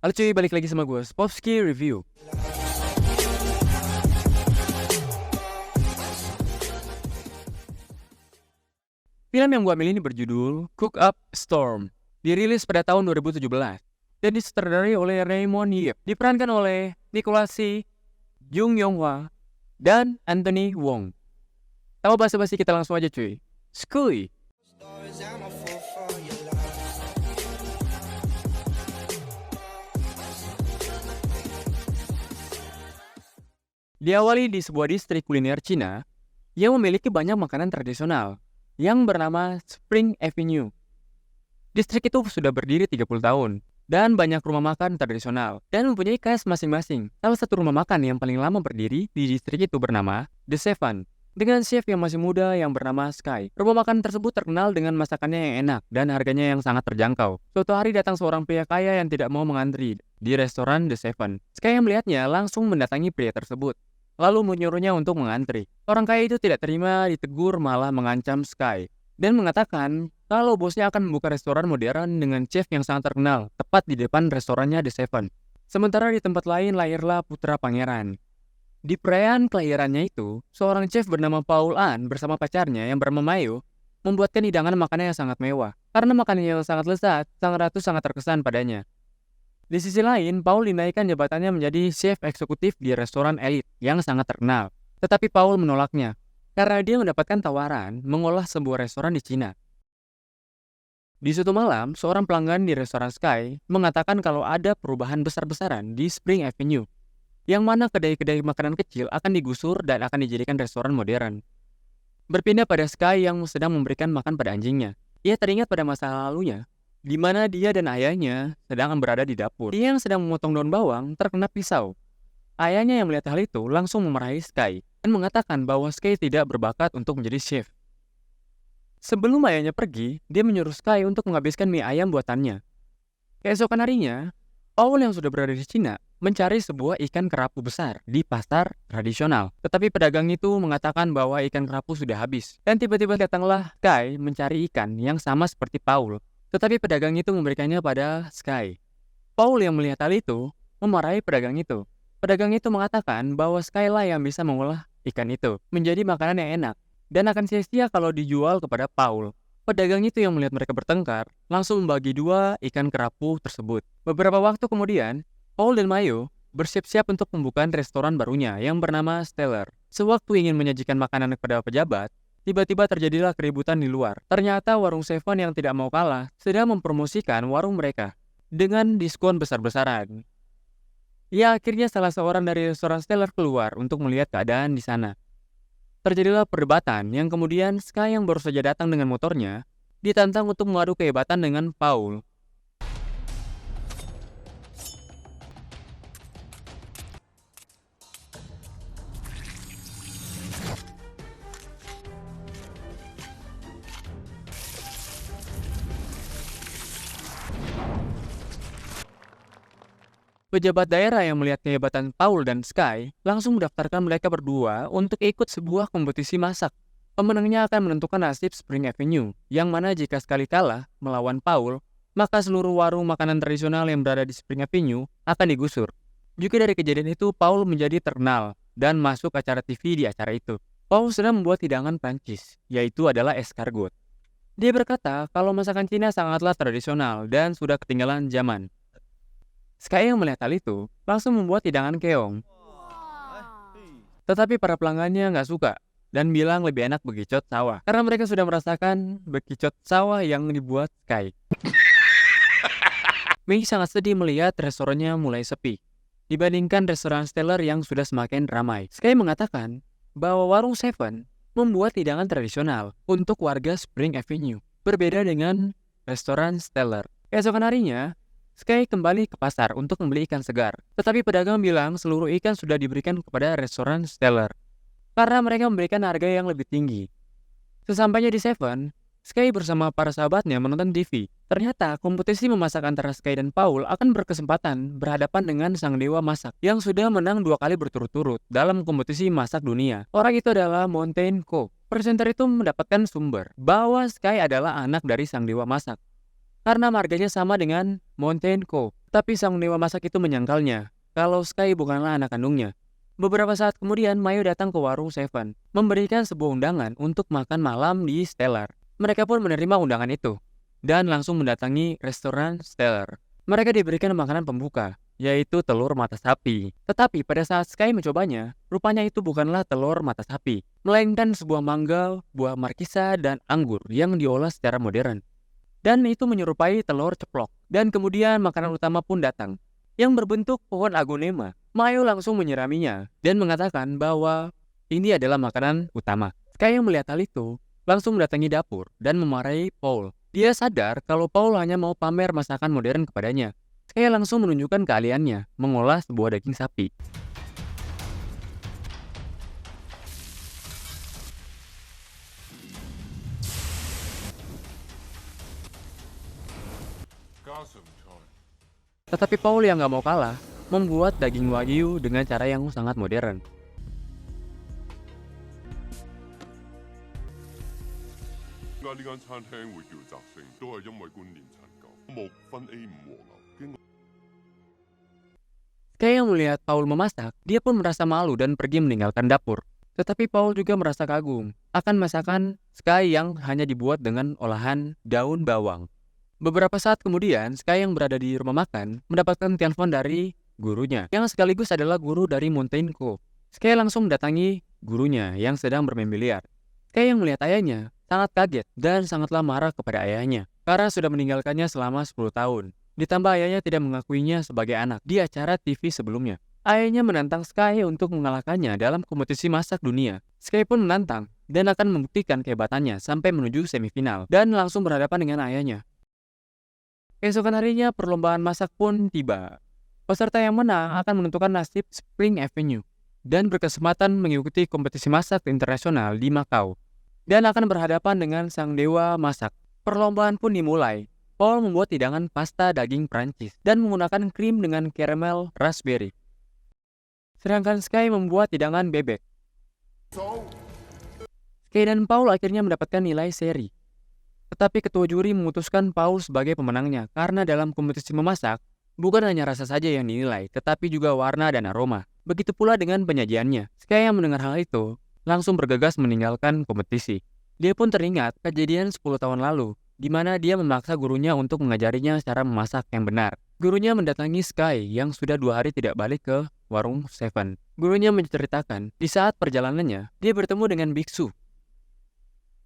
Halo cuy, balik lagi sama gue, Spopski Review. Film yang gue ambil ini berjudul Cook Up Storm. Dirilis pada tahun 2017 dan disutradarai oleh Raymond Yip. Diperankan oleh Nicholas Tse, Jung Yong Hwa, dan Anthony Wong. Tanpa basa-basi kita langsung aja cuy. Skuy! Diawali di sebuah distrik kuliner Cina yang memiliki banyak makanan tradisional yang bernama Spring Avenue. Distrik itu sudah berdiri 30 tahun dan banyak rumah makan tradisional dan mempunyai khas masing-masing. Salah satu rumah makan yang paling lama berdiri di distrik itu bernama The Seven dengan chef yang masih muda yang bernama Sky. Rumah makan tersebut terkenal dengan masakannya yang enak dan harganya yang sangat terjangkau. Suatu hari datang seorang pria kaya yang tidak mau mengantri di restoran The Seven. Sky yang melihatnya langsung mendatangi pria tersebut, lalu menyuruhnya untuk mengantri. Orang kaya itu tidak terima, ditegur, malah mengancam Sky dan mengatakan kalau bosnya akan membuka restoran modern dengan chef yang sangat terkenal tepat di depan restorannya The Seven. Sementara di tempat lain lahirlah putra pangeran. Di perayaan kelahirannya itu, seorang chef bernama Paul An bersama pacarnya yang bernama Mayo membuatkan hidangan makanan yang sangat mewah. Karena makanannya yang sangat lezat, sang ratu sangat terkesan padanya. Di sisi lain, Paul dinaikkan jabatannya menjadi chef eksekutif di restoran elit yang sangat terkenal. Tetapi Paul menolaknya karena dia mendapatkan tawaran mengolah sebuah restoran di Cina. Di suatu malam, seorang pelanggan di restoran Sky mengatakan kalau ada perubahan besar-besaran di Spring Avenue, yang mana kedai-kedai makanan kecil akan digusur dan akan dijadikan restoran modern. Berpindah pada Sky yang sedang memberikan makan pada anjingnya. Ia teringat pada masa lalunya, di mana dia dan ayahnya sedang berada di dapur. Dia yang sedang memotong daun bawang terkena pisau. Ayahnya yang melihat hal itu langsung memarahi Sky dan mengatakan bahwa Sky tidak berbakat untuk menjadi chef. Sebelum ayahnya pergi, dia menyuruh Sky untuk menghabiskan mie ayam buatannya. Keesokan harinya, Paul yang sudah berada di Cina mencari sebuah ikan kerapu besar di pasar tradisional. Tetapi pedagang itu mengatakan bahwa ikan kerapu sudah habis. Dan tiba-tiba datanglah Sky mencari ikan yang sama seperti Paul. Tetapi pedagang itu memberikannya pada Sky. Paul yang melihat hal itu memarahi pedagang itu. Pedagang itu mengatakan bahwa Sky lah yang bisa mengolah ikan itu menjadi makanan yang enak dan akan sia-sia kalau dijual kepada Paul. Pedagang itu yang melihat mereka bertengkar langsung membagi dua ikan kerapu tersebut. Beberapa waktu kemudian, Paul dan Mayo bersiap-siap untuk pembukaan restoran barunya yang bernama Stellar. Sewaktu ingin menyajikan makanan kepada pejabat, tiba-tiba terjadilah keributan di luar. Ternyata warung Seven yang tidak mau kalah sedang mempromosikan warung mereka dengan diskon besar-besaran. Ya, akhirnya salah seorang dari restoran Stellar keluar untuk melihat keadaan di sana. Terjadilah perdebatan yang kemudian Sky yang baru saja datang dengan motornya ditantang untuk mengadu kehebatan dengan Paul. Pejabat daerah yang melihat kehebatan Paul dan Sky langsung mendaftarkan mereka berdua untuk ikut sebuah kompetisi masak. Pemenangnya akan menentukan nasib Spring Avenue, yang mana jika sekali kalah melawan Paul, maka seluruh warung makanan tradisional yang berada di Spring Avenue akan digusur. Juga dari kejadian itu, Paul menjadi terkenal dan masuk acara TV di acara itu. Paul sedang membuat hidangan Prancis, yaitu adalah escargot. Dia berkata kalau masakan Cina sangatlah tradisional dan sudah ketinggalan zaman. Sky yang melihat hal itu langsung membuat hidangan keong. Tetapi para pelanggannya nggak suka dan bilang lebih enak bekicot sawah karena mereka sudah merasakan bekicot sawah yang dibuat Sky. Mei sangat sedih melihat restorannya mulai sepi dibandingkan restoran Stellar yang sudah semakin ramai. Sky mengatakan bahwa warung Seven membuat hidangan tradisional untuk warga Spring Avenue, berbeda dengan restoran Stellar. Keesokan harinya, Sky kembali ke pasar untuk membeli ikan segar. Tetapi pedagang bilang seluruh ikan sudah diberikan kepada restoran Stellar karena mereka memberikan harga yang lebih tinggi. Sesampainya di Seven, Sky bersama para sahabatnya menonton TV. Ternyata kompetisi memasak antara Sky dan Paul akan berkesempatan berhadapan dengan sang dewa masak yang sudah menang 2 kali berturut-turut dalam kompetisi masak dunia. Orang itu adalah Mountain Co. Presenter itu mendapatkan sumber bahwa Sky adalah anak dari sang dewa masak karena marganya sama dengan Mountain Co. Tetapi sang dewa masak itu menyangkalnya kalau Sky bukanlah anak kandungnya. Beberapa saat kemudian, Mayo datang ke warung Seven, memberikan sebuah undangan untuk makan malam di Stellar. Mereka pun menerima undangan itu, dan langsung mendatangi restoran Stellar. Mereka diberikan makanan pembuka, yaitu telur mata sapi. Tetapi pada saat Sky mencobanya, rupanya itu bukanlah telur mata sapi, melainkan sebuah mangga, buah markisa, dan anggur yang diolah secara modern. Dan itu menyerupai telur ceplok. Dan kemudian makanan utama pun datang, yang berbentuk pohon agonema. Mayo langsung menyiraminya dan mengatakan bahwa ini adalah makanan utama. Sky yang melihat hal itu langsung mendatangi dapur dan memarahi Paul. Dia sadar kalau Paul hanya mau pamer masakan modern kepadanya. Sky langsung menunjukkan keahliannya mengolah sebuah daging sapi. Tetapi Paul yang gak mau kalah, membuat daging wagyu dengan cara yang sangat modern. Sky yang melihat Paul memasak, dia pun merasa malu dan pergi meninggalkan dapur. Tetapi Paul juga merasa kagum akan masakan Sky yang hanya dibuat dengan olahan daun bawang. Beberapa saat kemudian, Sky yang berada di rumah makan mendapatkan telepon dari gurunya, yang sekaligus adalah guru dari Mountain Cove. Sky langsung mendatangi gurunya yang sedang bermain biliar. Sky yang melihat ayahnya sangat kaget dan sangatlah marah kepada ayahnya karena sudah meninggalkannya selama 10 tahun. Ditambah ayahnya tidak mengakuinya sebagai anak di acara TV sebelumnya. Ayahnya menantang Sky untuk mengalahkannya dalam kompetisi masak dunia. Sky pun menantang dan akan membuktikan kehebatannya sampai menuju semifinal dan langsung berhadapan dengan ayahnya. Keesokan harinya perlombaan masak pun tiba. Peserta yang menang akan menentukan nasib Spring Avenue dan berkesempatan mengikuti kompetisi masak internasional di Macau dan akan berhadapan dengan sang dewa masak. Perlombaan pun dimulai. Paul membuat hidangan pasta daging Prancis dan menggunakan krim dengan caramel raspberry. Sedangkan Sky membuat hidangan bebek. Sky dan Paul akhirnya mendapatkan nilai seri. Tetapi ketua juri memutuskan Paul sebagai pemenangnya karena dalam kompetisi memasak, bukan hanya rasa saja yang dinilai, tetapi juga warna dan aroma. Begitu pula dengan penyajiannya. Sky yang mendengar hal itu, langsung bergegas meninggalkan kompetisi. Dia pun teringat kejadian 10 tahun lalu, di mana dia memaksa gurunya untuk mengajarinya cara memasak yang benar. Gurunya mendatangi Sky yang sudah 2 hari tidak balik ke warung Seven. Gurunya menceritakan, di saat perjalanannya, dia bertemu dengan biksu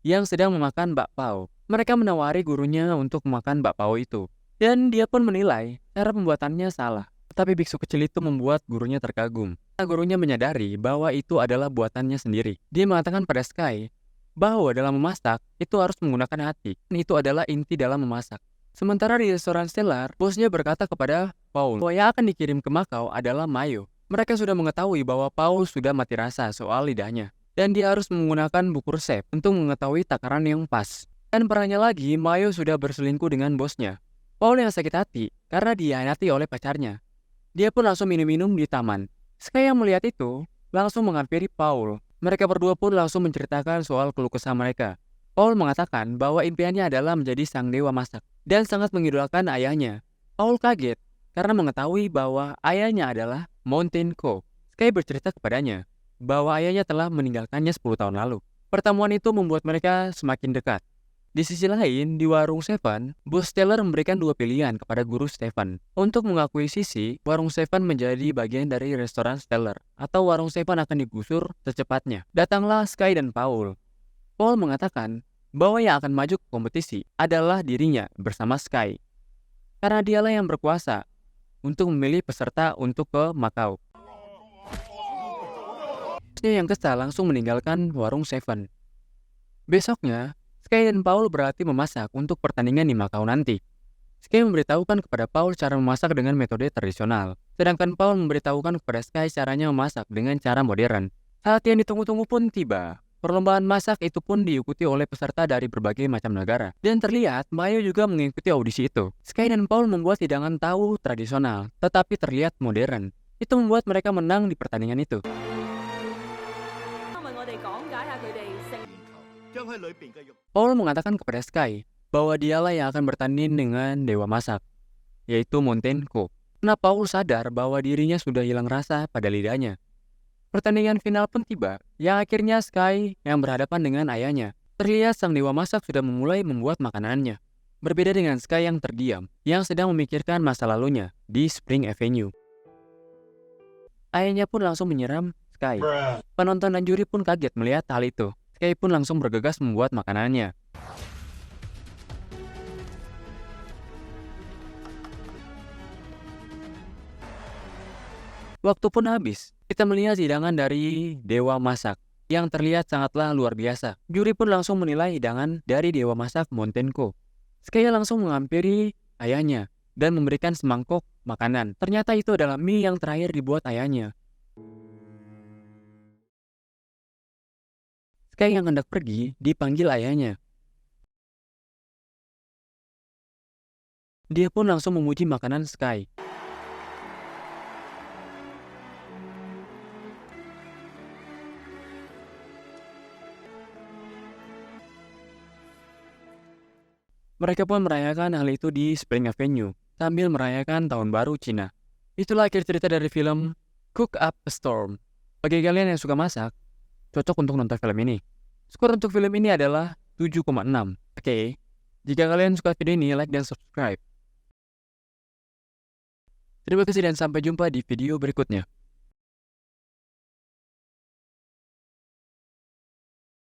yang sedang memakan bakpao. Mereka menawari gurunya untuk memakan bakpao itu. Dan dia pun menilai cara pembuatannya salah. Tetapi biksu kecil itu membuat gurunya terkagum. Gurunya menyadari bahwa itu adalah buatannya sendiri. Dia mengatakan pada Sky bahwa dalam memasak itu harus menggunakan hati. Dan itu adalah inti dalam memasak. Sementara di restoran Stellar, bosnya berkata kepada Paul bahwa yang akan dikirim ke Macau adalah Mayo. Mereka sudah mengetahui bahwa Paul sudah mati rasa soal lidahnya. Dan dia harus menggunakan buku resep untuk mengetahui takaran yang pas. Dan parahnya lagi, Mayo sudah berselingkuh dengan bosnya. Paul yang sakit hati karena dihianati oleh pacarnya. Dia pun langsung minum-minum di taman. Sky yang melihat itu langsung menghampiri Paul. Mereka berdua pun langsung menceritakan soal keluh kesah mereka. Paul mengatakan bahwa impiannya adalah menjadi sang dewa masak dan sangat mengidolakan ayahnya. Paul kaget karena mengetahui bahwa ayahnya adalah Mountain Cove. Sky bercerita kepadanya bahwa ayahnya telah meninggalkannya 10 tahun lalu. Pertemuan itu membuat mereka semakin dekat. Di sisi lain, di warung Seven, bos Stellar memberikan 2 pilihan kepada guru Stefan. Untuk mengakui sisi, warung Seven menjadi bagian dari restoran Stellar, atau warung Seven akan digusur secepatnya. Datanglah Sky dan Paul. Paul mengatakan bahwa yang akan maju ke kompetisi adalah dirinya bersama Sky. Karena dialah yang berkuasa untuk memilih peserta untuk ke Macau. Bosnya yang kesal langsung meninggalkan warung Seven. Besoknya, Sky dan Paul berlatih memasak untuk pertandingan di Macau nanti. Sky memberitahukan kepada Paul cara memasak dengan metode tradisional, sedangkan Paul memberitahukan kepada Sky caranya memasak dengan cara modern. Saat yang ditunggu-tunggu pun tiba. Perlombaan masak itu pun diikuti oleh peserta dari berbagai macam negara. Dan terlihat Mayo juga mengikuti audisi itu. Sky dan Paul membuat hidangan tahu tradisional, tetapi terlihat modern. Itu membuat mereka menang di pertandingan itu. Paul mengatakan kepada Sky bahwa dialah yang akan bertanding dengan dewa masak, yaitu Mountain Cove. karena Paul sadar bahwa dirinya sudah hilang rasa pada lidahnya. Pertandingan final pun tiba, yang akhirnya Sky yang berhadapan dengan ayahnya. Terlihat sang dewa masak sudah memulai membuat makanannya. Berbeda dengan Sky yang terdiam, yang sedang memikirkan masa lalunya di Spring Avenue. Ayahnya pun langsung menyiram Sky. Penonton dan juri pun kaget melihat hal itu. Sky pun langsung bergegas membuat makanannya. Waktu pun habis. Kita melihat hidangan dari Dewa Masak yang terlihat sangatlah luar biasa. Juri pun langsung menilai hidangan dari Dewa Masak Montenko. Sky langsung menghampiri ayahnya dan memberikan semangkok makanan. Ternyata itu adalah mie yang terakhir dibuat ayahnya. Sky yang hendak pergi dipanggil ayahnya. Dia pun langsung memuji makanan Sky. Mereka pun merayakan hal itu di Spring Avenue sambil merayakan Tahun Baru Cina. Itulah akhir cerita dari film Cook Up a Storm. Bagi kalian yang suka masak, cocok untuk nonton film ini. Skor untuk film ini adalah 7,6. Oke, jika kalian suka video ini, like dan subscribe. Terima kasih dan sampai jumpa di video berikutnya.